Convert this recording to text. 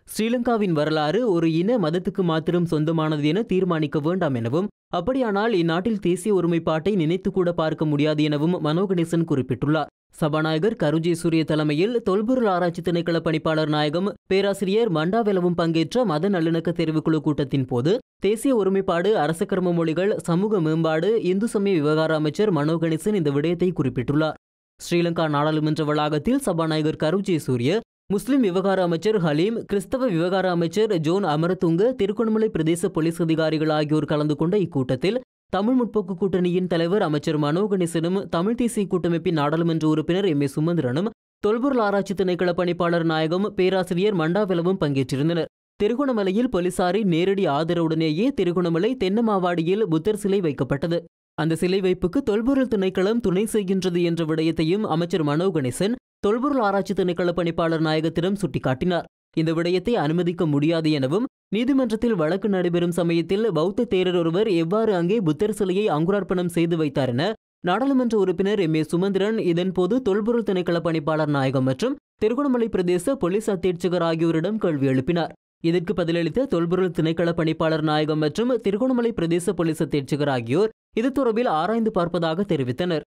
ஸ்ரீலங்காவின் வரலாறு ஒரு இன மதத்துக்கு மாத்திரம் சொந்தமானது என தீர்மானிக்க வேண்டாம் எனவும், அப்படியானால் இந்நாட்டில் தேசிய ஒருமைப்பாட்டை நினைத்து கூட பார்க்க முடியாது எனவும் மனோ கணேசன் குறிப்பிட்டுள்ளார். சபாநாயகர் கருஜே சூரிய தலைமையில் தொல்பொருள் ஆராய்ச்சி திணைக்கள பணிப்பாளர் நாயகம் பேராசிரியர் மண்டாவெலவும் பங்கேற்ற மத நல்லிணக்க தெரிவுக்குழு கூட்டத்தின் போது தேசிய ஒருமைப்பாடு, அரசக்கர்ம மொழிகள், சமூக மேம்பாடு, இந்து சமய விவகார அமைச்சர் மனோ கணேசன் இந்த விடயத்தை குறிப்பிட்டுள்ளார். ஸ்ரீலங்கா நாடாளுமன்ற வளாகத்தில் சபாநாயகர் கருஜே சூரிய, முஸ்லிம் விவகார அமைச்சர் ஹலீம், கிறிஸ்தவ விவகார அமைச்சர் ஜோன் அமரதுங்க, திருகோணமலை பிரதேச போலீஸ் அதிகாரிகள் ஆகியோர் கலந்து கொண்ட இக்கூட்டத்தில் தமிழ் முற்போக்கு கூட்டணியின் தலைவர் அமைச்சர் மனோ கணேசனும், தமிழ் தேசிய கூட்டமைப்பின் நாடாளுமன்ற உறுப்பினர் எம் ஏ சுமந்திரனும், தொல்பொருள் ஆராய்ச்சி திணைக்கள பணிப்பாளர் நாயகம் பேராசிரியர் மண்டாவெலவும் பங்கேற்றிருந்தனர். திருகோணமலையில் போலீசாரின் நேரடி ஆதரவுடனேயே திருகோணமலை தென்னமாவாடியில் புத்தர் சிலை வைக்கப்பட்டது. அந்த சிலை வைப்புக்கு தொல்பொருள் திணைக்களம் துணை செய்கின்றது என்ற விடயத்தையும் அமைச்சர் மனோ கணேசன் தொல்பொருள் ஆராய்ச்சி திணைக்கள பணிப்பாளர் நாயகத்திடம் சுட்டிக்காட்டினார். இந்த விடயத்தை அனுமதிக்க முடியாது எனவும், நீதிமன்றத்தில் வழக்கு நடைபெறும் சமயத்தில் பௌத்த தேரர் ஒருவர் எவ்வாறு அங்கே புத்தர் சிலையை அங்குரார்ப்பணம் செய்து வைத்தார் என நாடாளுமன்ற உறுப்பினர் எம் ஏ சுமந்திரன் இதன்போது தொல்பொருள் திணைக்கள பணிப்பாளர் நாயகம் மற்றும் திருகோணமலை பிரதேச போலீஸ் அத்தீட்சகர் ஆகியோரிடம் கேள்வி எழுப்பினார். இதற்கு பதிலளித்த தொல்பொருள் திணைக்கள பணிப்பாளர் நாயகம் மற்றும் திருகோணமலை பிரதேச போலீஸ் அத்தீட்சகர் ஆகியோர் இது தொடர்பில் ஆராய்ந்து பார்ப்பதாக தெரிவித்தனர்.